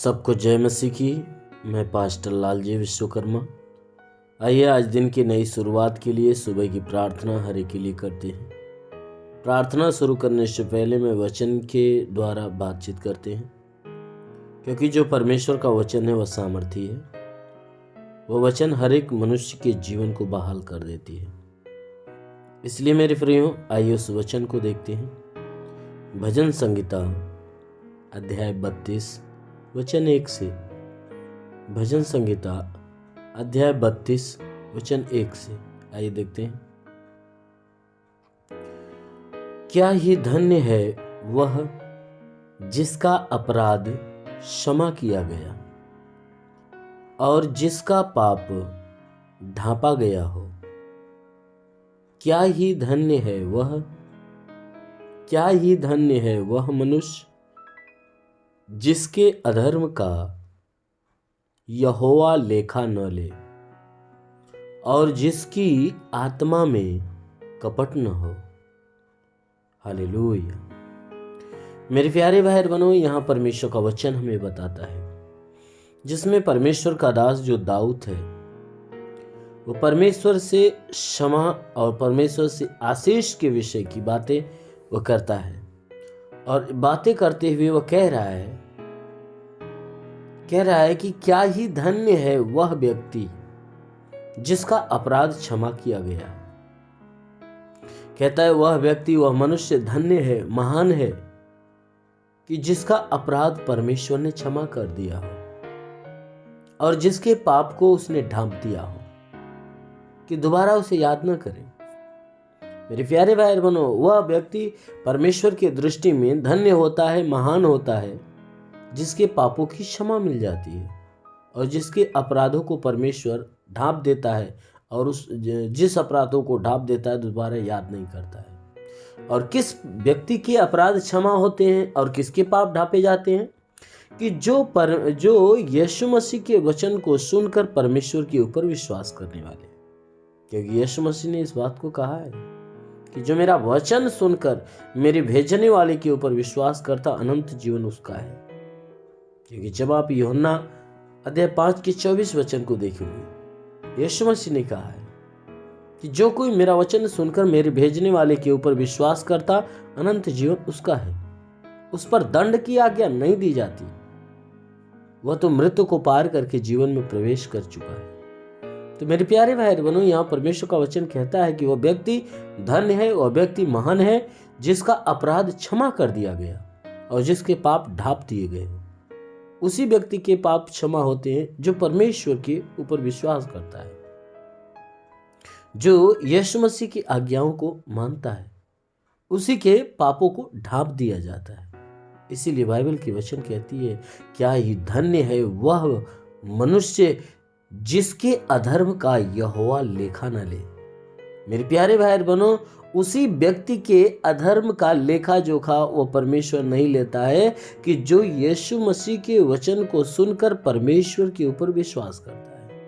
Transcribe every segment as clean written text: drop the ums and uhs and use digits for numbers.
सबको जय मसीह की। मैं पास्टर लालजी विश्वकर्मा। आइए आज दिन की नई शुरुआत के लिए सुबह की प्रार्थना हर एक के लिए करते हैं। प्रार्थना शुरू करने से पहले मैं वचन के द्वारा बातचीत करते हैं, क्योंकि जो परमेश्वर का वचन है वह सामर्थी है। वह वचन हर एक मनुष्य के जीवन को बहाल कर देती है। इसलिए मेरे प्रियो, आइए उस वचन को देखते हैं। भजन संहिता अध्याय 32 वचन 1 से। भजन संहिता अध्याय 32 वचन 1 से आइए देखते हैं। क्या ही धन्य है वह जिसका अपराध क्षमा किया गया और जिसका पाप ढांपा गया हो। क्या ही धन्य है वह, क्या ही धन्य है वह मनुष्य जिसके अधर्म का यहोवा लेखा न ले और जिसकी आत्मा में कपट न हो। हालेलुया। मेरे प्यारे भाई बहनों, यहाँ परमेश्वर का वचन हमें बताता है, जिसमें परमेश्वर का दास जो दाऊद है वो परमेश्वर से क्षमा और परमेश्वर से आशीष के विषय की बातें वो करता है। और बातें करते हुए वो कह रहा है कि क्या ही धन्य है वह व्यक्ति जिसका अपराध क्षमा किया गया। कहता है वह व्यक्ति, वह मनुष्य धन्य है, महान है कि जिसका अपराध परमेश्वर ने क्षमा कर दिया हो और जिसके पाप को उसने ढांप दिया हो कि दोबारा उसे याद न करें। मेरे प्यारे भाई बहनों, वह व्यक्ति परमेश्वर की दृष्टि में धन्य होता है, महान होता है, जिसके पापों की क्षमा मिल जाती है और जिसके अपराधों को परमेश्वर ढांप देता है और उस जिस अपराधों को ढांप देता है दोबारा याद नहीं करता है। और किस व्यक्ति के अपराध क्षमा होते हैं और किसके पाप ढांपे जाते हैं? कि जो यीशु मसीह के वचन को सुनकर परमेश्वर के ऊपर विश्वास करने वाले। क्योंकि यीशु मसीह ने इस बात को कहा है कि जो मेरा वचन सुनकर मेरे भेजने वाले के ऊपर विश्वास करता, अनंत जीवन उसका है। क्योंकि जब आप यूहन्ना अध्याय 5 के 24 वचन को देखोगे, यीशु मसीह ने कहा है कि जो कोई मेरा वचन सुनकर मेरे भेजने वाले के ऊपर विश्वास करता, अनंत जीवन उसका है। उस पर दंड की आज्ञा नहीं दी जाती, वह तो मृत्यु को पार करके जीवन में प्रवेश कर चुका है। तो मेरे प्यारे भाई बहनों, यहाँ परमेश्वर का वचन कहता है कि वह व्यक्ति धन्य है, वह व्यक्ति महान है जिसका अपराध क्षमा कर दिया गया और जिसके पाप ढांप दिए गए। उसी व्यक्ति के पाप क्षमा होते हैं जो परमेश्वर के ऊपर विश्वास करता है, जो यीशु मसीह की आज्ञाओं को मानता है, उसी के पापों को ढांप दिया जाता है। इसीलिए बाइबल की वचन कहती है, क्या ही धन्य है वह मनुष्य जिसके अधर्म का यहोवा लेखा न ले। मेरे प्यारे भाई बहनों, उसी व्यक्ति के अधर्म का लेखा जोखा वो परमेश्वर नहीं लेता है कि जो यीशु मसीह के वचन को सुनकर परमेश्वर के ऊपर विश्वास करता है।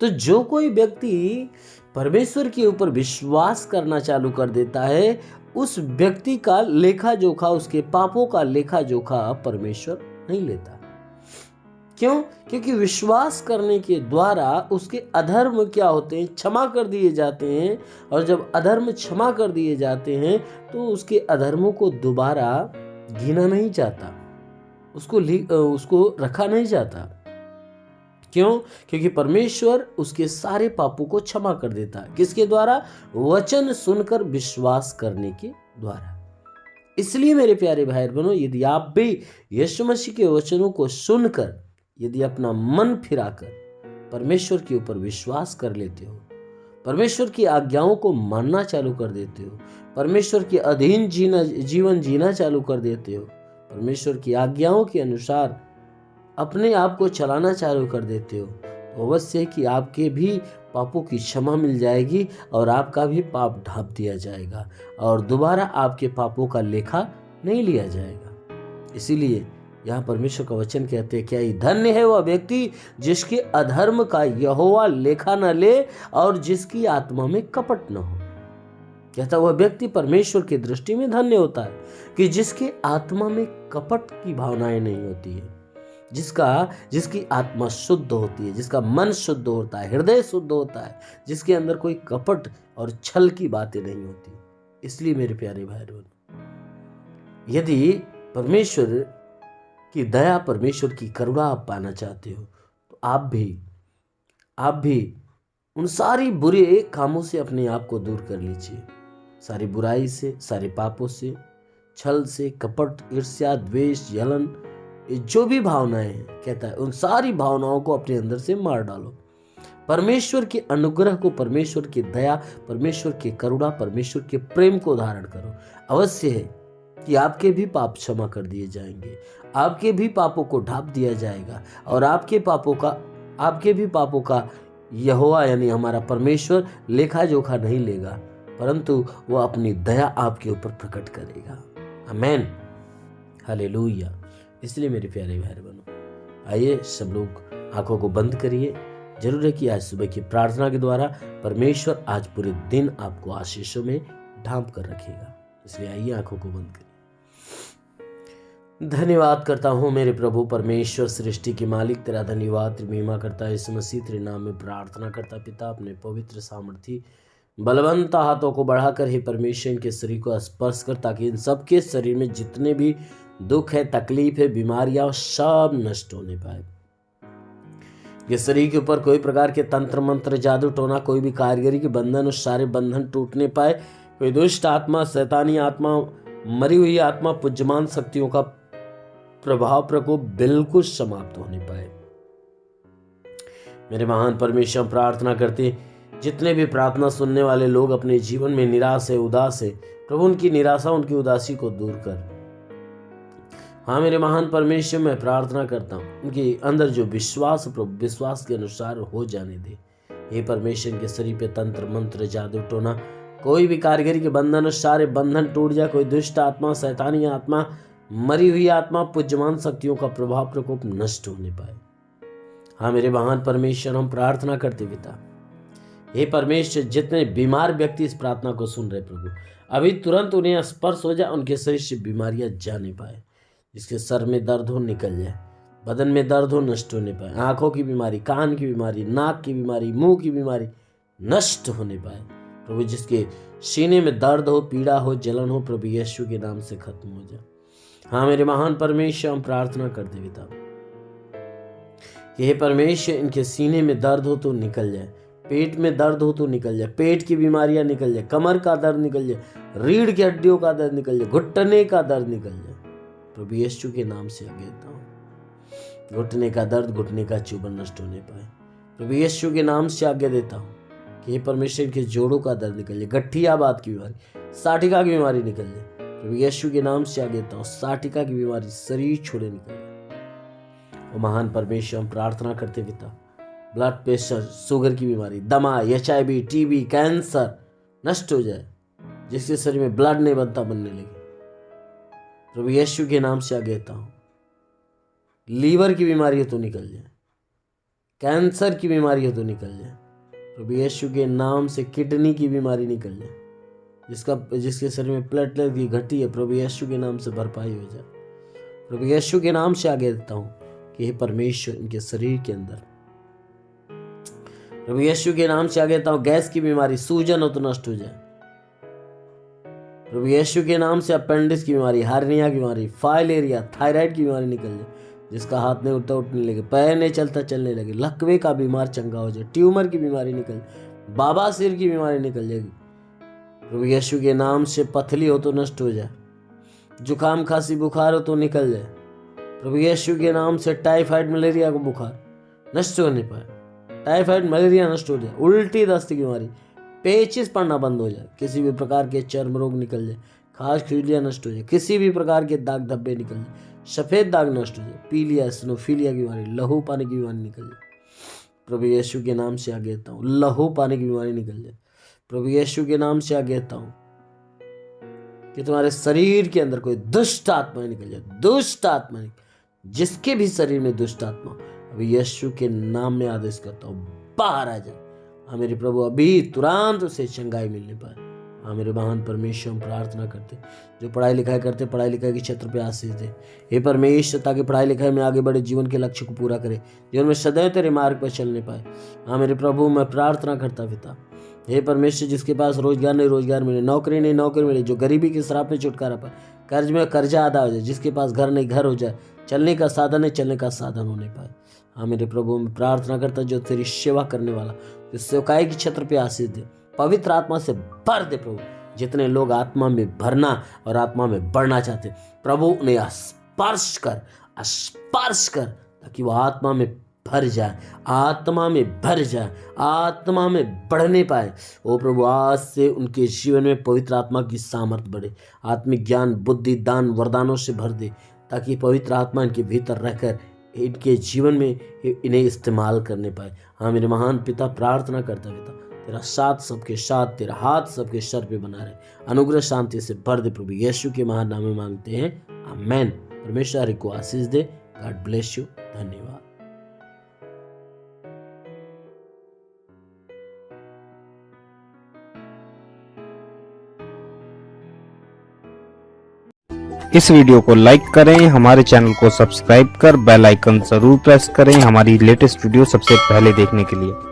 तो जो कोई व्यक्ति परमेश्वर के ऊपर विश्वास करना चालू कर देता है, उस व्यक्ति का लेखा जोखा, उसके पापों का लेखा जोखा परमेश्वर नहीं लेता। क्यों? क्योंकि विश्वास करने के द्वारा उसके अधर्म क्या होते हैं, क्षमा कर दिए जाते हैं। और जब अधर्म क्षमा कर दिए जाते हैं तो उसके अधर्मों को दोबारा गिना नहीं जाता, उसको रखा नहीं जाता। क्यों? क्योंकि परमेश्वर उसके सारे पापों को क्षमा कर देता है। किसके द्वारा? वचन सुनकर विश्वास करने के द्वारा। इसलिए मेरे प्यारे भाई बहनों, यदि आप भी यीशु मसीह के वचनों को सुनकर यदि अपना मन फिराकर परमेश्वर के ऊपर विश्वास कर लेते हो, परमेश्वर की आज्ञाओं को मानना चालू कर देते हो, परमेश्वर के अधीन जीवन जीना चालू कर देते हो, परमेश्वर की आज्ञाओं के अनुसार अपने आप को चलाना चालू कर देते हो, तो अवश्य कि आपके भी पापों की क्षमा मिल जाएगी और आपका भी पाप ढांप दिया जाएगा और दोबारा आपके पापों का लेखा नहीं लिया जाएगा। इसीलिए यहाँ परमेश्वर का वचन कहते हैं, क्या ही धन्य है वह व्यक्ति जिसके अधर्म का यहोवा लेखा न ले और जिसकी आत्मा में कपट न हो। कहता वह व्यक्ति परमेश्वर की दृष्टि में धन्य होता है कि जिसके आत्मा में कपट की भावनाएं नहीं होती है, जिसकी आत्मा शुद्ध होती है, जिसका मन शुद्ध होता है, हृदय शुद्ध होता है, जिसके अंदर कोई कपट और छल की बातें नहीं होती। इसलिए मेरे प्यारे भाई बहनों, यदि परमेश्वर की दया, परमेश्वर की करुणा आप पाना चाहते हो, तो आप भी उन सारी बुरे कामों से अपने आप को दूर कर लीजिए। सारी बुराई से, सारे पापों से, छल से, कपट, ईर्ष्या, द्वेष, जलन, ये जो भी भावनाएं हैं, कहता है उन सारी भावनाओं को अपने अंदर से मार डालो। परमेश्वर के अनुग्रह को, परमेश्वर की दया, परमेश्वर की करुणा, परमेश्वर के प्रेम को धारण करो। अवश्य है कि आपके भी पाप क्षमा कर दिए जाएंगे, आपके भी पापों को ढांप दिया जाएगा, और आपके भी पापों का यहोवा यानी हमारा परमेश्वर लेखा जोखा नहीं लेगा, परंतु वह अपनी दया आपके ऊपर प्रकट करेगा। आमेन, हालेलुया। इसलिए मेरे प्यारे भाई बहनों, आइए सब लोग आंखों को बंद करिए। जरूर है कि आज सुबह की प्रार्थना के द्वारा परमेश्वर आज पूरे दिन आपको आशीषों में ढांप कर रखेगा। इसलिए आइए आंखों को बंद करिए। धन्यवाद करता हूँ मेरे प्रभु परमेश्वर, सृष्टि के मालिक, तेरा धन्यवाद, तेरी महिमा करता है। यीशु मसीह तेरे नाम में प्रार्थना करता पिता, अपने पवित्र सामर्थी बलवंत हाथों को बढ़ाकर हे परमेश्वर इनके शरीर को स्पर्श कर, ताकि इन सबके शरीर में जितने भी दुख है, तकलीफ है, बीमारियां, सब नष्ट होने पाए। ये शरीर के ऊपर कोई प्रकार के तंत्र मंत्र, जादू टोना, कोई भी कारीगरी के बंधन, उस सारे बंधन टूटने पाए। कोई दुष्ट आत्मा, शैतानी आत्मा, मरी हुई आत्मा, पूज्यमान शक्तियों का प्रभाव प्रकोप बिल्कुल समाप्त होने पाए। मेरे महान परमेश्वर, प्रार्थना करते जितने भी प्रार्थना सुनने वाले लोग अपने जीवन में निराश है, उदास है, प्रभु उनकी निराशा, उनकी उदासी को दूर कर। हाँ मेरे महान परमेश्वर, मैं प्रार्थना करता हूँ उनके अंदर जो विश्वास, प्रभु विश्वास के अनुसार हो जाने दे। हे परमेश्वर के शरीर पे तंत्र मंत्र, जादू टोना, कोई भी कारीगरी के बंधन, सारे बंधन टूट जाए। कोई दुष्ट आत्मा, शैतानी आत्मा, मरी हुई आत्मा, पूज्यमान शक्तियों का प्रभाव प्रकोप नष्ट होने पाए। हाँ मेरे महान परमेश्वर, हम प्रार्थना करते पिता, हे परमेश्वर जितने बीमार व्यक्ति इस प्रार्थना को सुन रहे प्रभु, अभी तुरंत उन्हें स्पर्श हो जाए, उनके शरीर से बीमारियां जाने पाए। जिसके सर में दर्द हो निकल जाए, बदन में दर्द हो नष्ट होने पाए, आंखों की बीमारी, कान की बीमारी, नाक की बीमारी, मुंह की बीमारी नष्ट होने पाए। प्रभु जिसके सीने में दर्द हो, पीड़ा हो, जलन हो, प्रभु यीशु के नाम से खत्म हो जाए। हाँ मेरे महान परमेश्वर, हम प्रार्थना करते पिता कि हे परमेश्वर इनके सीने में दर्द हो तो निकल जाए, पेट में दर्द हो तो निकल जाए, पेट की बीमारियां निकल जाए, कमर का दर्द निकल जाए, रीढ़ की हड्डियों का दर्द निकल जाए, घुटने का दर्द निकल जाए। प्रभु यीशु के नाम से आगे देता हूँ, घुटने का दर्द, घुटने का चुभन नष्ट होने पाए। प्रभु यीशु के नाम से आगे देता हूँ कि हे परमेश्वर के जोड़ों का दर्द निकल जाए, गठियाबाद की बीमारी, साटिका की बीमारी निकल जाए। प्रभु यीशु के नाम से आगे देता हूँ, साटिका की बीमारी शरीर छोड़े निकल जाए। वो महान परमेश्वर, हम प्रार्थना करते पिता, ब्लड प्रेशर, शुगर की बीमारी, दमा, HIV, TB, कैंसर नष्ट हो जाए। जिसके शरीर में ब्लड नहीं बनने लगे, प्रभु यीशु के नाम से आगे देता हूँ, लीवर की बीमारी है तो निकल जाए, कैंसर की बीमारी है तो निकल जाए। प्रभु यीशु के नाम से किडनी की बीमारी निकल जाए। जिसके शरीर में प्लेटलेट की घटी है, प्रभु यीशु के नाम से भरपाई हो जाए। प्रभु यीशु के नाम से आगे देता हूँ कि हे परमेश्वर इनके शरीर के अंदर, प्रभु यीशु के नाम से आगे देता हूँ, गैस की बीमारी, सूजन हो तो नष्ट हो जाए। प्रभु यीशु के नाम से अपेंडिक्स की बीमारी, हार्निया की बीमारी, फाइलेरिया, थायराइड की बीमारी निकल जाए। जिसका हाथ नहीं उठता उठने लगे, पैर नहीं चलता चलने लगे, लकवे का बीमार चंगा हो जाए, ट्यूमर की बीमारी निकल, बाबासीर की बीमारी निकल जाएगी। प्रभु यीशु के नाम से पथली हो तो नष्ट हो जाए, जुकाम खांसी बुखार हो तो निकल जाए। प्रभु यीशु के नाम से टाइफाइड मलेरिया का बुखार नष्ट होने पाए, टाइफाइड मलेरिया नष्ट हो जाए, उल्टी दस्त की बीमारी, पेचिस पड़ना बंद हो जाए, किसी भी प्रकार के चर्म रोग निकल जाए, खास खुजलियाँ नष्ट हो जाए, किसी भी प्रकार के दाग धब्बे निकल जाए, सफ़ेद दाग नष्ट हो जाए, पीलिया, स्नोफीलिया की बीमारी, लहू पाने की बीमारी निकल जाए। प्रभु यीशु के नाम से आगे देता हूँ, लहू पाने की बीमारी निकल जाए। प्रभु यीशु के नाम से आगे देता हूँ कि तुम्हारे शरीर के अंदर कोई दुष्ट आत्मा निकल जाए, दुष्ट आत्मा जिसके भी शरीर में दुष्ट आत्मा, अभी यीशु के नाम में आदेश करता हूँ बाहर आ जाए। हाँ मेरे प्रभु, अभी तुरंत उसे चंगाई मिलने पाए। हाँ मेरे महान परमेश्वर, हम प्रार्थना करते जो पढ़ाई लिखाई करते, पढ़ाई लिखाई के क्षेत्र पे आशीष दे हे परमेश्वर, ताकि पढ़ाई लिखाई में आगे बढ़े, जीवन के लक्ष्य को पूरा करे, जीवन में सदैव तेरे मार्ग पर चलने पाए। हाँ मेरे प्रभु, मैं प्रार्थना करता पिता हे परमेश्वर, जिसके पास रोजगार नहीं रोजगार मिले, नौकरी नहीं नौकरी मिले, जो गरीबी के श्राप में छुटकारा पाए, कर्ज में कर्जा अदा हो जाए, जिसके पास घर नहीं घर हो जाए, चलने का साधन नहीं चलने का साधन हो नहीं पाए। हाँ मेरे प्रभु, मैं प्रार्थना करता जो तेरी सेवा करने वाला, जो सेवकाई के क्षेत्र पे आशीष दे, पवित्र आत्मा से भर दे प्रभु। जितने लोग आत्मा में भरना और आत्मा में बढ़ना चाहते प्रभु, उन्हें स्पर्श कर ताकि वो आत्मा में भर जाए, आत्मा में भर जाए, आत्मा में बढ़ने पाए। ओ प्रभु, आज से उनके जीवन में पवित्र आत्मा की सामर्थ्य बढ़े, आत्मिक ज्ञान बुद्धि दान वरदानों से भर दे, ताकि पवित्र आत्मा इनके भीतर रहकर इनके जीवन में इन्हें इस्तेमाल करने पाए। हाँ मेरे महान पिता, प्रार्थना करता पिता, तेरा साथ सबके साथ, तेरा हाथ सबके सर पे बना रहे, अनुग्रह शांति से भर दे प्रभु, यीशु के महान नाम में मांगते हैं, आमेन। परमेश्वर को आशीष दे। God bless you. धन्यवाद। इस वीडियो को लाइक करें, हमारे चैनल को सब्सक्राइब कर बेल आइकन जरूर प्रेस करें हमारी लेटेस्ट वीडियो सबसे पहले देखने के लिए।